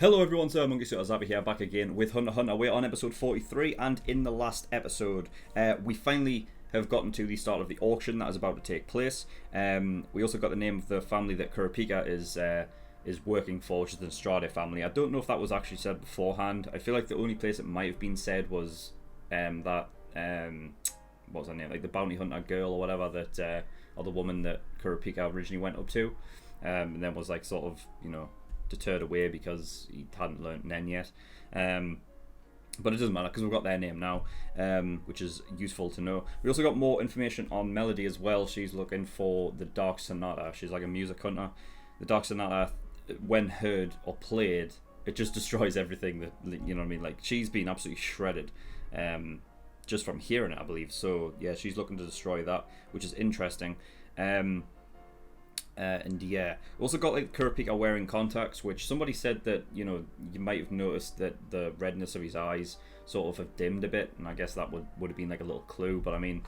Hello everyone, SirMonkeySuit Azabi here, back again with Hunter x Hunter. We're on episode 43, and in the last episode, we finally have gotten to the start of the auction that is about to take place. We also got the name of the family that Kurapika is working for, which is the Estrade family. I don't know if that was actually said beforehand. I feel like the only place it might have been said was what was her name, like the bounty hunter girl or whatever, that or the woman that Kurapika originally went up to, and then was like sort of, deterred away because he hadn't learnt Nen yet. But it doesn't matter because we've got their name now, which is useful to know. We also got more information on Melody as well. She's looking for the Dark Sonata. She's like a music hunter. The Dark Sonata, when heard or played, it just destroys everything that, you know what I mean? Like, she's been absolutely shredded just from hearing it, I believe. So yeah, she's looking to destroy that, which is interesting. And yeah, we also got like Kurapika wearing contacts, which somebody said that, you might have noticed that the redness of his eyes sort of have dimmed a bit, and I guess that would have been like a little clue. But I mean,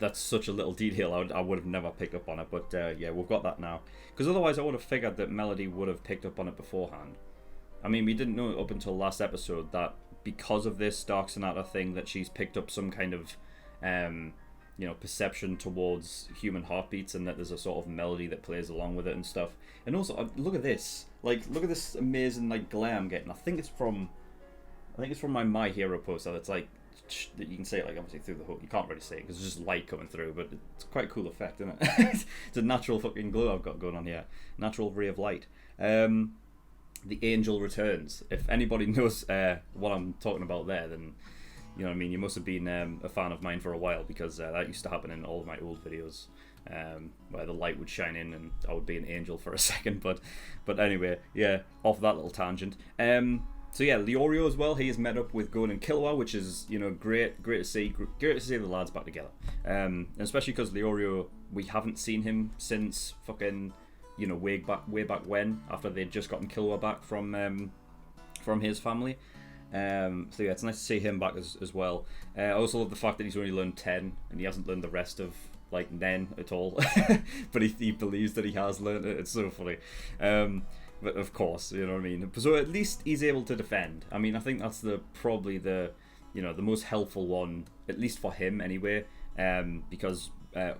that's such a little detail. I would have never picked up on it. But yeah, we've got that now, because otherwise I would have figured that Melody would have picked up on it beforehand. I mean, we didn't know up until last episode that because of this Dark Sonata thing that she's picked up some kind of perception towards human heartbeats, and that there's a sort of melody that plays along with it and stuff. And also, look at this. Like, look at this amazing like glare I'm getting. I think it's from my Hero poster. That's like that you can see it like obviously through the hook. You can't really see it because there's just light coming through, but it's quite a cool effect, isn't it? It's a natural fucking glow I've got going on here. Natural ray of light. The Angel Returns. If anybody knows what I'm talking about there, then you know what I mean, you must have been a fan of mine for a while, because that used to happen in all of my old videos, where the light would shine in and I would be an angel for a second. But anyway, yeah, off that little tangent. So yeah, Leorio as well, he has met up with Gon and Killua, which is, great to see the lads back together. And especially because Leorio, we haven't seen him since fucking, way back when, after they'd just gotten Killua back from his family. So yeah, it's nice to see him back as well. I also love the fact that he's only learned 10 and he hasn't learned the rest of like Nen at all. But he believes that he has learned it. It's so funny. But of course, you know what I mean. So at least he's able to defend. I mean, I think that's probably the most helpful one, at least for him anyway. Because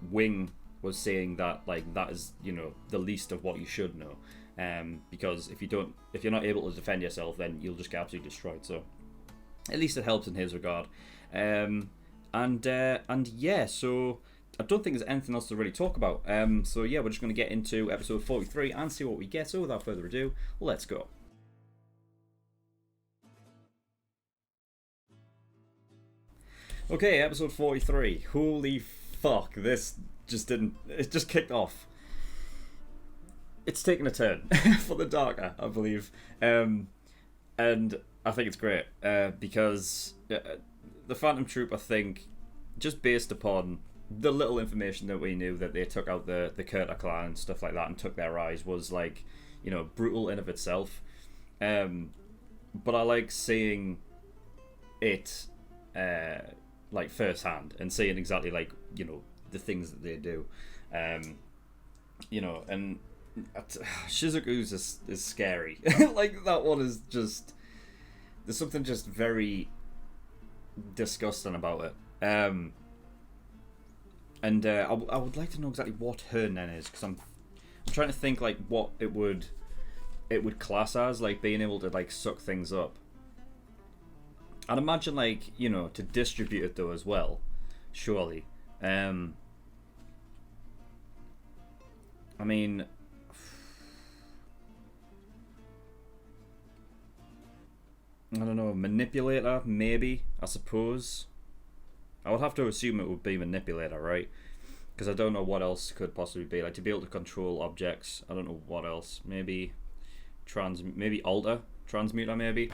Wing was saying that like that is the least of what you should know. Because if you're not able to defend yourself, then you'll just get absolutely destroyed. So at least it helps in his regard. And yeah, so I don't think there's anything else to really talk about. So yeah, we're just going to get into episode 43 and see what we get. So without further ado, let's go. Okay, episode 43. Holy fuck, this it just kicked off. It's taken a turn for the darker, I believe, and I think it's great because the Phantom Troop, I think, just based upon the little information that we knew, that they took out the Kurta clan and stuff like that and took their eyes, was like, brutal in of itself. But I like seeing it like firsthand and seeing exactly like the things that they do, and Shizuku's is scary. Like, that one is just, there's something just very disgusting about it. And I would like to know exactly what her Nen is, because I'm trying to think like what it would class as, like being able to like suck things up. I'd imagine like to distribute it though as well, surely. I mean, I don't know, manipulator, maybe, I suppose. I would have to assume it would be manipulator, right? Because I don't know what else could possibly be. Like, to be able to control objects, I don't know what else. Maybe maybe alter, transmuter, maybe.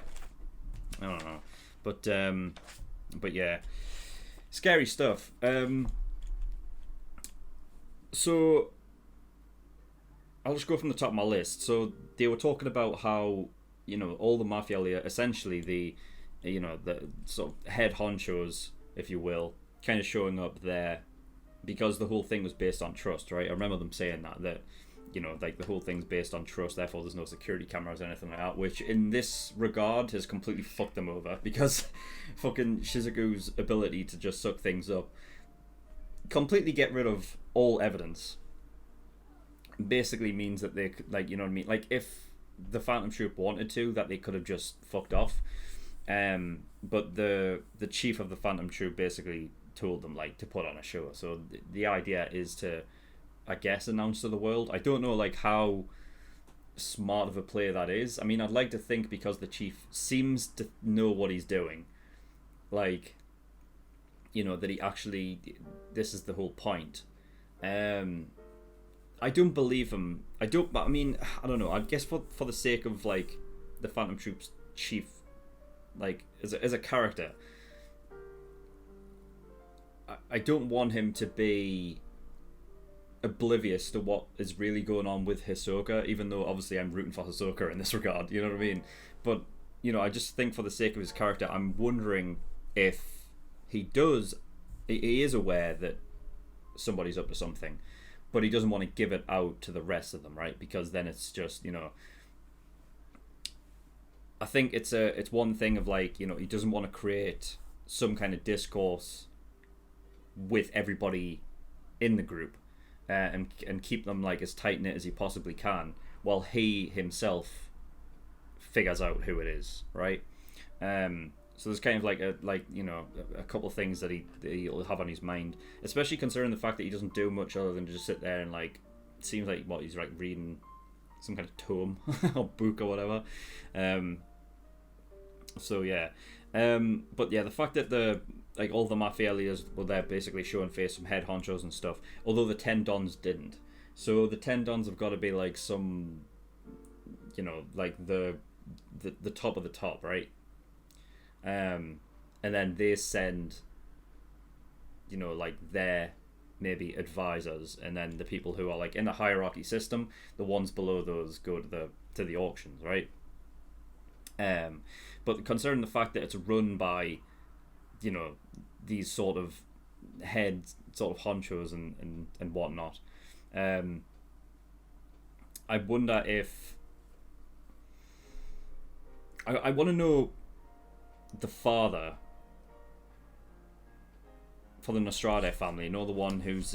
I don't know. But yeah, scary stuff. So I'll just go from the top of my list. So they were talking about how all the mafia, essentially the sort of head honchos, if you will, kind of showing up there because the whole thing was based on trust, right? I remember them saying that you know, like the whole thing's based on trust, therefore there's no security cameras or anything like that, which in this regard has completely fucked them over, because fucking Shizuku's ability to just suck things up, completely get rid of all evidence, basically means that they, like, you know what I mean, like if the Phantom Troop wanted to, that they could have just fucked off, but the chief of the Phantom Troop basically told them, like, to put on a show. So the idea is to, I guess, announce to the world. I don't know, like, how smart of a play that is. I mean, I'd like to think, because the chief seems to know what he's doing, like, you know, that he actually, this is the whole point. I don't believe him. I don't know. I guess for the sake of, like, the Phantom Troop's chief, like, as a character, I don't want him to be oblivious to what is really going on with Hisoka, even though obviously I'm rooting for Hisoka in this regard, you know what I mean? But, you know, I just think for the sake of his character, I'm wondering if he is aware that somebody's up to something, but he doesn't want to give it out to the rest of them, right? Because then it's just, you know, I think it's one thing of, like, you know, he doesn't want to create some kind of discourse with everybody in the group, and keep them, like, as tight knit as he possibly can, while he himself figures out who it is, right? So there's kind of like a couple of things that he'll have on his mind, especially considering the fact that he doesn't do much other than just sit there and, like, it seems like he's like reading some kind of tome or book or whatever. So yeah, but yeah, the fact that all the mafia leaders were there basically showing face, some head honchos and stuff, although the 10 Dons didn't. So the 10 Dons have got to be like some, you know, like the top of the top, right? And then they send, you know, like their maybe advisors, and then the people who are, like, in the hierarchy system, the ones below those go to the auctions, right? But considering the fact that it's run by, you know, these sort of heads, sort of honchos and whatnot, I wonder if I want to know the father for the Nostrade family, you know, the one who's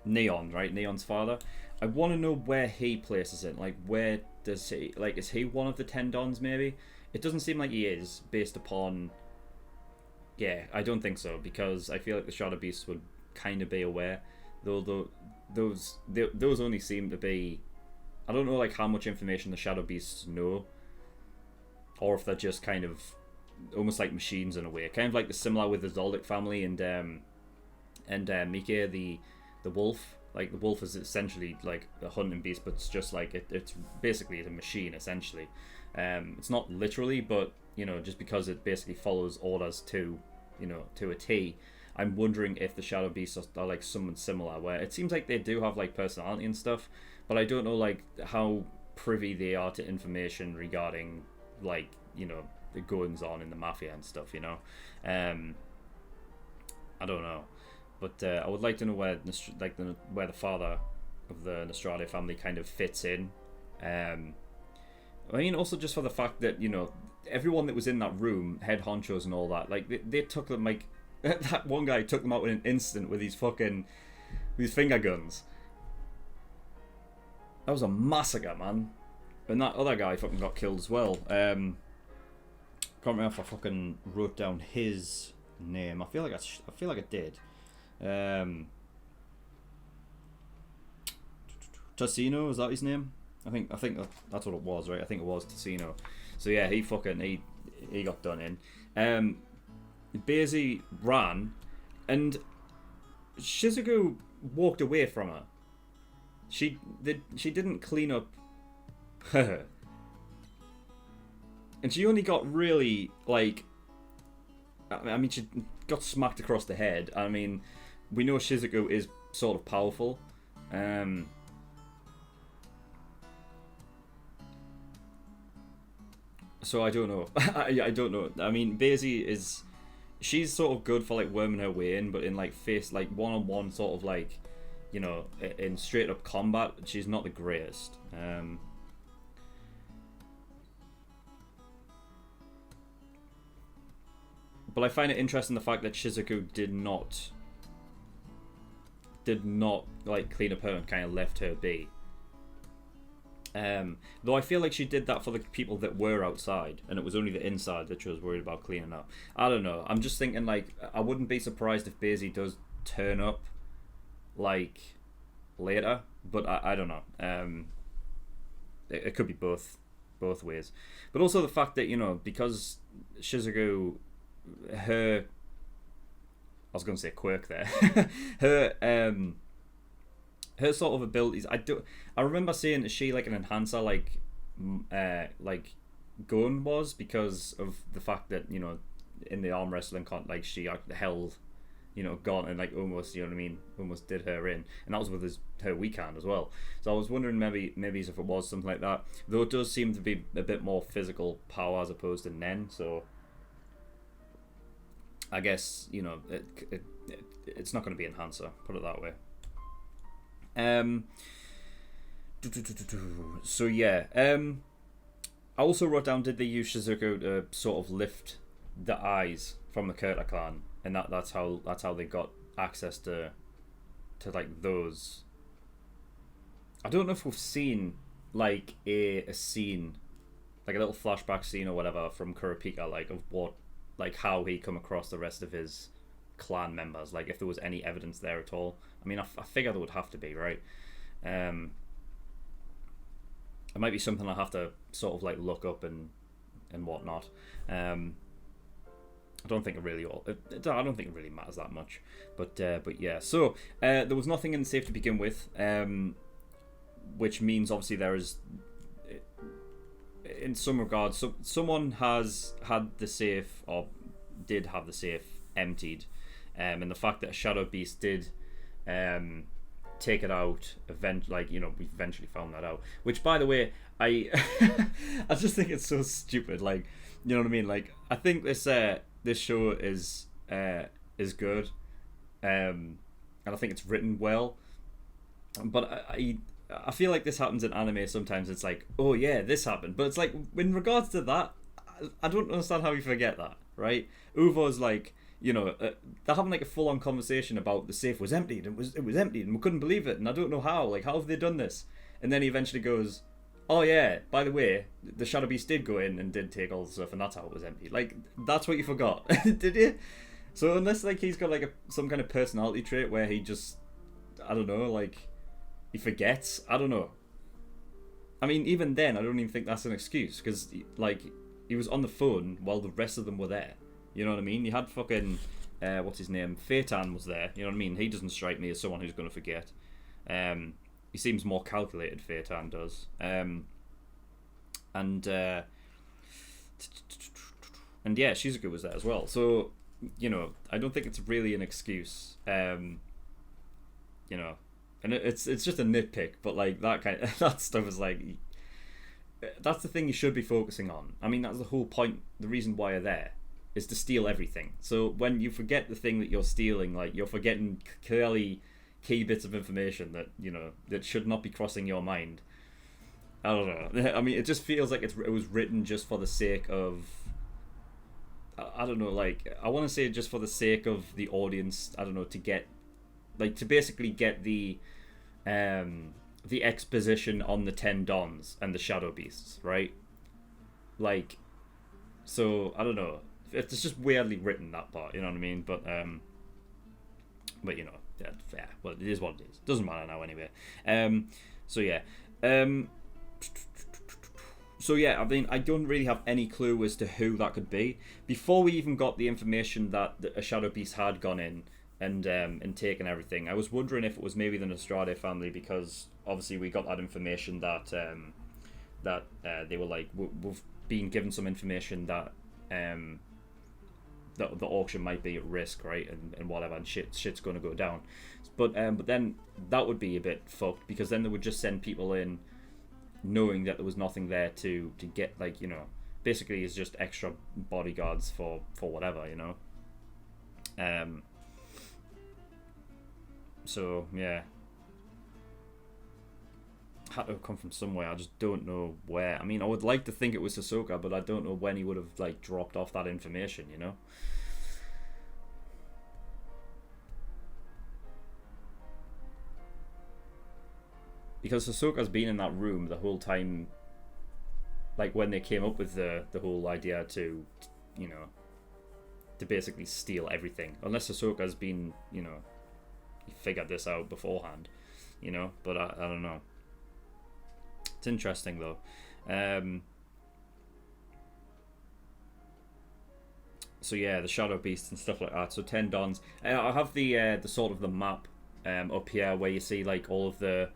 Neon, right? Neon's father. I want to know where he places it. Like, where does he, like, is he one of the 10 Dons maybe? It doesn't seem like he is, based upon... Yeah, I don't think so, because I feel like the Shadow Beasts would kind of be aware. Though those only seem to be... I don't know, like, how much information the Shadow Beasts know, or if they're just kind of almost like machines in a way. Kind of like the similar with the Zoldyck family and Mike, the wolf. Like, the wolf is essentially like a hunting beast, but it's just like it's basically a machine essentially. It's not literally, but, you know, just because it basically follows orders to, you know, to a T. I'm wondering if the Shadow Beasts are like someone similar, where it seems like they do have, like, personality and stuff, but I don't know, like, how privy they are to information regarding, like, you know, the goings on in the mafia and stuff, you know. I don't know, but I would like to know where where the father of the Nostrade family kind of fits in. I mean, also just for the fact that, you know, everyone that was in that room, head honchos and all that, like, they took them, like, that one guy took them out in an instant with his finger guns. That was a massacre, man. And that other guy fucking got killed as well. Can't remember if I fucking wrote down his name. I feel like I did. Tassino, is that his name? I think that's what it was, right? I think it was Tassino. So yeah, he got done in. Basie ran, and Shizuku walked away from her. She didn't clean up her. And she only got really, like... I mean, she got smacked across the head. I mean, we know Shizuku is sort of powerful. So I don't know. I don't know. I mean, Basie is... She's sort of good for, like, worming her way in, but in, like, face, like, one-on-one sort of, like, you know, in straight up combat, she's not the greatest. But I find it interesting the fact that Shizuku did not like clean up her and kind of left her be. Though I feel like she did that for the people that were outside, and it was only the inside that she was worried about cleaning up. I don't know. I'm just thinking, like, I wouldn't be surprised if Basie does turn up, like, later, but I don't know. It could be both ways. But also the fact that, you know, because Shizuku, I was going to say quirk there, her sort of abilities, I remember saying, is she like an enhancer like Gon was, because of the fact that, you know, in the arm wrestling like she held, you know, Gon and like almost, you know what I mean, almost did her in, and that was with her weak hand as well. So I was wondering maybe if it was something like that, though it does seem to be a bit more physical power as opposed to Nen, so I guess, you know, it's not going to be enhancer, put it that way. So yeah, I also wrote down, did they use Shizuku to sort of lift the eyes from the Kurta clan, and that's how they got access to like those. I don't know if we've seen like a scene, like a little flashback scene or whatever from Kurapika, like of what, like how he come across the rest of his clan members, like if there was any evidence there at all. I mean, I figure there would have to be, right? It might be something I have to sort of like look up and whatnot. I don't think it really matters that much, but yeah. So there was nothing in the safe to begin with, which means obviously there is, in some regards, so someone has had the safe, or did have the safe emptied, and the fact that a Shadow Beast did take it out, like, you know, we eventually found that out, which, by the way, I I just think it's so stupid, like, you know what I mean, like, I think this show is good, and I think it's written well, but I feel like this happens in anime sometimes. It's like, oh yeah, this happened, but it's like, in regards to that, I don't understand how you forget that, right? Uvo's like, you know, they're having like a full-on conversation about the safe was emptied, it was emptied, and we couldn't believe it, and I don't know how, like, how have they done this? And then he eventually goes, oh yeah, by the way, the Shadow Beast did go in and did take all the stuff, and that's how it was emptied. Like, that's what you forgot. Did you? So unless, like, he's got like some kind of personality trait where he just, I don't know, like, he forgets, I don't know. I mean, even then, I don't even think that's an excuse, because, like, he was on the phone while the rest of them were there. You know what I mean? You had fucking, what's his name? Phaeton was there. You know what I mean? He doesn't strike me as someone who's going to forget. He seems more calculated, Phaeton does. And yeah, Shizuku was there as well. So, you know, I don't think it's really an excuse. You know, and it's just a nitpick, but like that stuff is like, that's the thing you should be focusing on. I mean, that's the whole point. The reason why you're there is to steal everything. So when you forget the thing that you're stealing, like, you're forgetting clearly key bits of information that, you know, that should not be crossing your mind. I don't know. I mean, it just feels like it was written just for the sake of, I don't know, like, I want to say just for the sake of the audience, I don't know, to get, like, to basically get the exposition on the 10 Dons and the Shadow Beasts, right? Like, so, I don't know. It's just weirdly written, that part, you know what I mean? But you know, yeah, well, it is what it is. Doesn't matter now anyway. So yeah. So yeah, I mean, I don't really have any clue as to who that could be. Before we even got the information that a Shadow Beast had gone in and taken everything, I was wondering if it was maybe the Nostrade family, because obviously we got that information that they were like, we've been given some information that the auction might be at risk, right, and whatever, and shit's going to go down. But then that would be a bit fucked, because then they would just send people in knowing that there was nothing there to get, like, you know, basically it's just extra bodyguards for whatever, you know. So yeah, had to have come from somewhere. I just don't know where. I mean, I would like to think it was Hisoka, but I don't know when he would have like dropped off that information, you know? Because Hisoka's been in that room the whole time, like when they came up with the whole idea to, you know, to basically steal everything. Unless Hisoka's been, you know, he figured this out beforehand, you know? But I don't know. It's interesting though. So yeah, the shadow beasts and stuff like that. So 10 dons. I have the sort of the map up here where you see like all of the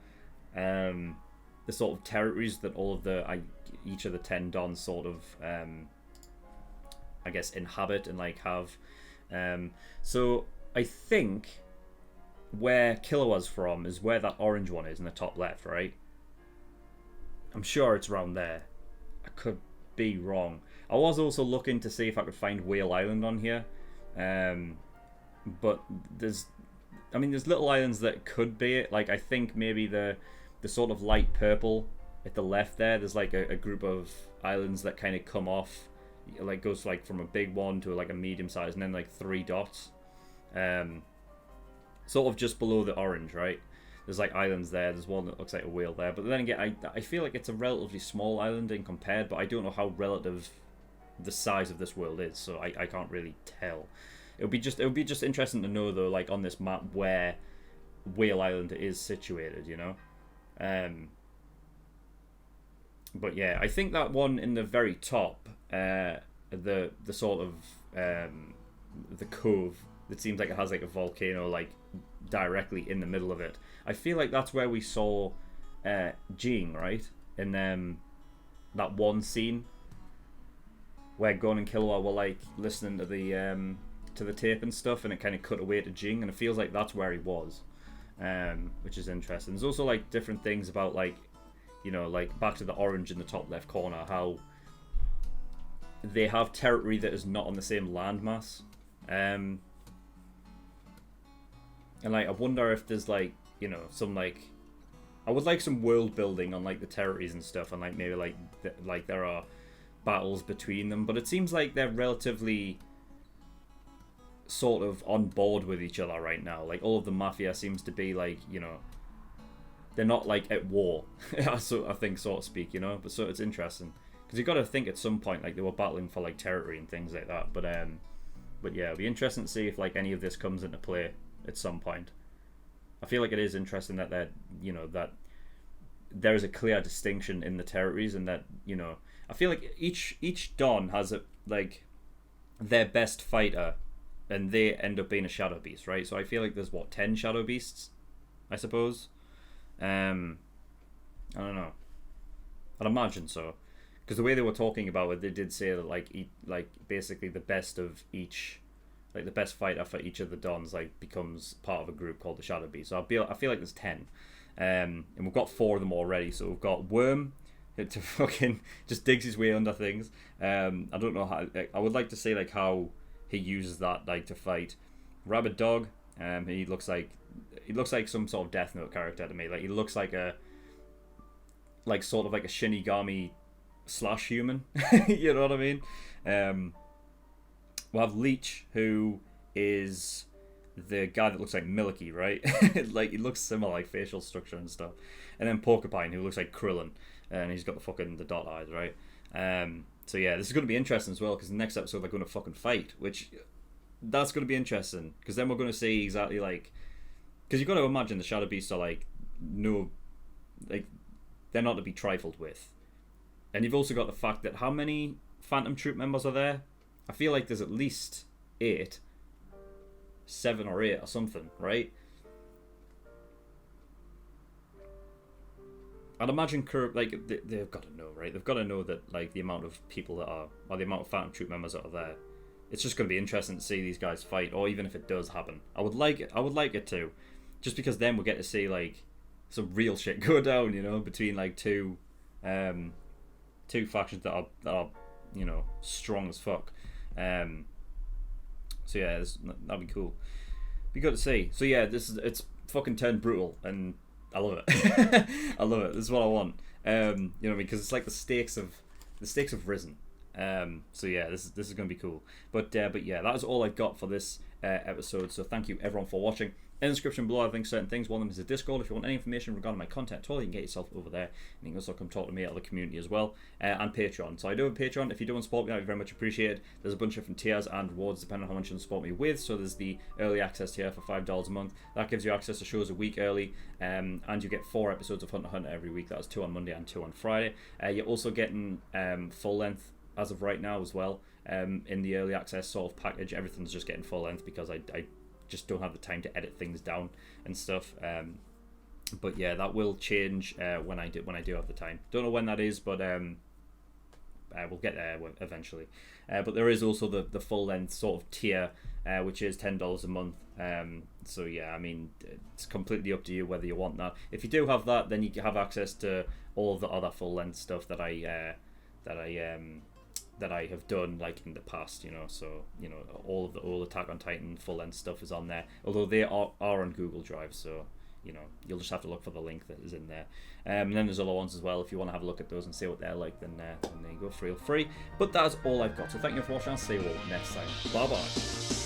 sort of territories that all of each of the 10 dons sort of I guess inhabit and like have. So I think where Killua's from is where that orange one is in the top left, right? I'm sure it's around there. I could be wrong. I was also looking to see if I could find Whale Island on here, but there's little islands that could be it. Like I think maybe the sort of light purple at the left there. There's like a group of islands that kind of come off, like goes like from a big one to like a medium size, and then like 3 dots, sort of just below the orange, right? There's like islands there. There's one that looks like a whale there, but then again, I feel like it's a relatively small island in compared, but I don't know how relative the size of this world is, so I can't really tell. It would be just interesting to know though, like on this map where Whale Island is situated, you know. But yeah, I think that one in the very top, the sort of the cove that seems like it has like a volcano like directly in the middle of it. I feel like that's where we saw Jing, right? In that one scene where Gon and Killua were like listening to the tape and stuff, and it kind of cut away to Jing, and it feels like that's where he was, which is interesting. There's also like different things about like, you know, like back to the orange in the top left corner, how they have territory that is not on the same landmass, and like I wonder if there's like, you know, some like, I would like some world building on like the territories and stuff, and like maybe like there are battles between them, but it seems like they're relatively sort of on board with each other right now. Like all of the mafia seems to be like, you know, they're not like at war, so I think, so to speak, you know. But so it's interesting because you got to think at some point like they were battling for like territory and things like that. But yeah, it'll be interesting to see if like any of this comes into play at some point. I feel like it is interesting that you know, that there is a clear distinction in the territories, and that, you know, I feel like each Don has a like their best fighter, and they end up being a shadow beast, right? So I feel like there's 10 shadow beasts, I suppose. I don't know. I'd imagine so, because the way they were talking about it, they did say that like basically the best of each, like the best fighter for each of the Dons like becomes part of a group called the Shadow Beast. So I feel like there's 10, and we've got 4 of them already. So we've got Worm, to fucking just digs his way under things. I don't know how. I would like to see like how he uses that like to fight. Rabid Dog. He looks like some sort of Death Note character to me. Like he looks like sort of like a Shinigami / human. You know what I mean? We'll have Leech, who is the guy that looks like Milky, right? Like he looks similar, like facial structure and stuff. And then Porcupine, who looks like Krillin, and he's got the dot eyes, right? So yeah, this is going to be interesting as well, because the next episode they're going to fucking fight, which that's going to be interesting, because then we're going to see exactly like, because you've got to imagine the Shadow Beasts are like they're not to be trifled with, and you've also got the fact that how many Phantom Troop members are there? I feel like there's at least 7 or 8 or something, right? I'd imagine like they've got to know, right? They've got to know that like the amount of people that are, or the amount of Phantom Troop members that are there. It's just going to be interesting to see these guys fight, or even if it does happen. I would like it to, just because then we'll get to see like some real shit go down, you know, between like two factions that are you know, strong as fuck. So yeah, that'd be cool. Be good to see. So yeah, it's fucking turned brutal, and I love it. I love it. This is what I want. You know what I mean? Because it's like the stakes have risen. So yeah, this is going to be cool. But yeah, that is all I've got for this episode. So thank you everyone for watching. In the description below, I think certain things. One of them is a Discord. If you want any information regarding my content at all, you can get yourself over there. And you can also come talk to me at the community as well. And Patreon. So I do have a Patreon. If you do want to support me, I'd very much appreciate it. There's a bunch of different tiers and rewards depending on how much you support me with. So there's the early access tier for $5 a month. That gives you access to shows a week early. And you get 4 episodes of Hunter x Hunter every week. That's 2 on Monday and 2 on Friday. You're also getting full length as of right now as well. In the early access sort of package, everything's just getting full length because I just don't have the time to edit things down and stuff. But yeah, that will change when I do have the time. Don't know when that is, but we'll get there eventually. But there is also the full length sort of tier, which is $10 a month. So yeah, I mean, it's completely up to you whether you want that. If you do have that, then you have access to all of the other full length stuff that I have done like in the past, you know. So you know, all Attack on Titan full length stuff is on there, although they are on Google Drive, so you know, you'll just have to look for the link that is in there. And then there's other ones as well. If you want to have a look at those and see what they're like, then there you go, feel free. But that's all I've got. So thank you for watching. I'll see you all next time. Bye bye.